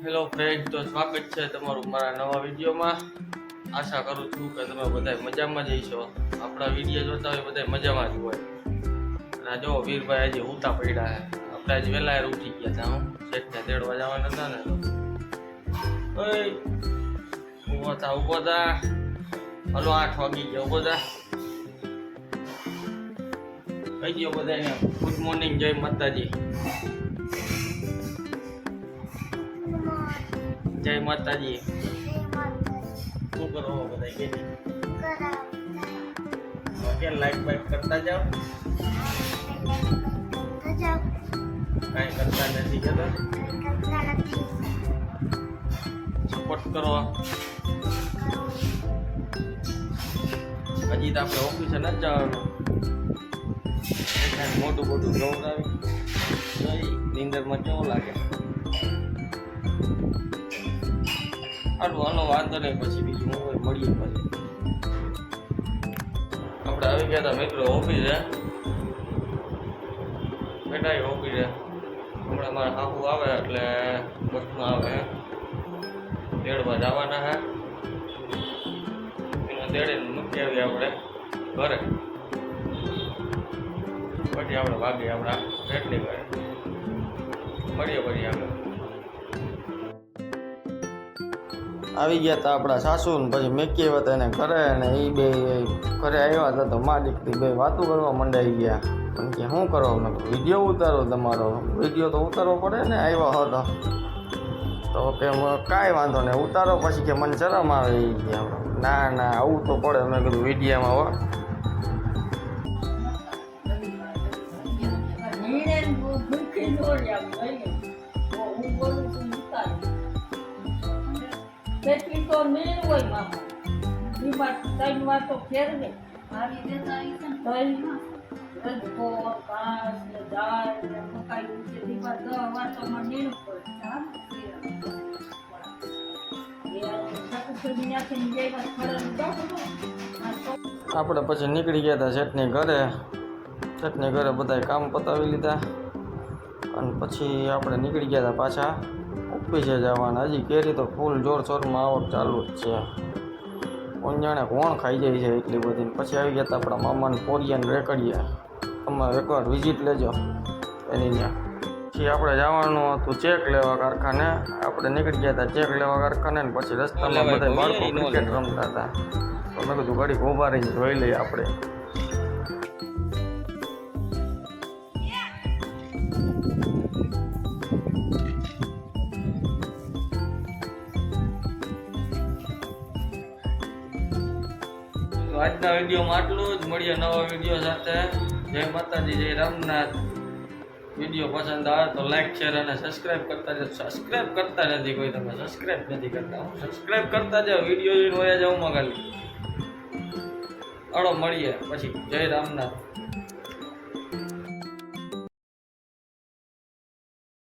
Hello friend, તો સ્વાગત છે તમારું મારા નવા વિડીયોમાં। આશા કરું છું કે તમે બધા મજામાં જ હશો। આપણા વિડીયો જોતા હોય બધા મજામાં જ હોય। અને જો વીરભાઈ આજે ઉતા પડ્યા છે। આપણે આજે વહેલા ઉઠી ગયા હતા। હું શેઠને તેડવા જવાના હતા ને ઉભો થા હલો 8 વાગી ગયા। ઉભો થા કહી દો બધાને ગુડ મોર્નિંગ, જય માતાજી। जय माता जी। શું કરો બધા કે ઓકે લાઈક બાઈક કરતા જાઓ। કાંઈ કરતા નથી કે સપોર્ટ કરો। હજી તો આપણે ઓફિસે ન જવાનું, મોટું મોટું ગૌરાવી નીંદરમાં કેવું લાગે। હાલો વાંધો નહીં, પછી બીજું હું મળીએ। પછી આપણે આવી ગયા હતા મિત્રો ઓફિસે, બેઠા ઓફિસે। હમણાં મારા હાહુ આવે એટલે બસમાં આવે તેડવા જવાના છે। એને તેડીને મૂકી આવીએ આપણે ઘરે, પછી આપણે વાગીએ આપણા શેઠની ઘરે। મળીએ પછી આપણે આવી ગયા હતા આપણા સાસુ ને પછી મેકી આવ્યા હતા એને ઘરે, અને એ બે ઘરે આવ્યા હતા તો માલિકથી બે વાતો કરવા મંડાઈ ગયા। પણ કે શું કરો, મેં વિડીયો ઉતારો તમારો, વિડીયો તો ઉતારવો પડે ને। આવ્યા હતો તો કે કાંઈ વાંધો નહીં ઉતારો, પછી કે મને શરમ આવે એ કે ના ના આવું તો પડે। મેં કીધું વિડીયામાં હો કેટલી તો નહીં હોય મામા, બીમાર 3 વાર તો ફેરવે આવી દેતા આવી છે ને રજકો કાસ ને દાળ ને મકાઈ ઉઠે બીમાર 10 વાર તો માં નીણ આપણે પછી નીકળી ગયા હતા શેઠની ઘરે। શેઠની ઘરે બધા કામ પતાવી લીધા અને પછી આપણે નીકળી ગયા હતા પાછા ઓફિસે જવાના। હજી કેરી તો ફૂલ જોરશોરમાં આવક ચાલુ જ છે। કોણ જાણે કોણ ખાઈ જાય છે એટલી બધી। પછી આવી ગયા હતા આપણા મામાને પોરિયાને રેકડીએ। તમે એકવાર વિઝિટ લેજો એની ત્યાં। પછી આપણે જવાનું હતું ચેક લેવા કારખાને। આપણે નીકળી ગયા હતા ચેક લેવા કારખાને ને પછી રસ્તામાં બધા બાળકો ક્રિકેટ રમતા હતા તો મેં કીધું ઘડીક ઊભા રહીને જોઈ લઈએ આપણે। આજના વિડીયોમાં આટલું જ, મળીએ નવા વિડીયો સાથે। જય માતાજી, જય રામનાથ। વિડીયો પસંદ આવે તો લાઈક શેર અને સબસ્ક્રાઈબ કરતા જાઓ। સબસ્ક્રાઈબ કરતા નથી કોઈ, તમે સબસ્ક્રાઈબ નથી કરતા, સબસ્ક્રાઈબ કરતા જાઓ। વિડીયો જોઈને વયા જાઉં ખાલી। મળીએ પછી, જય રામનાથ।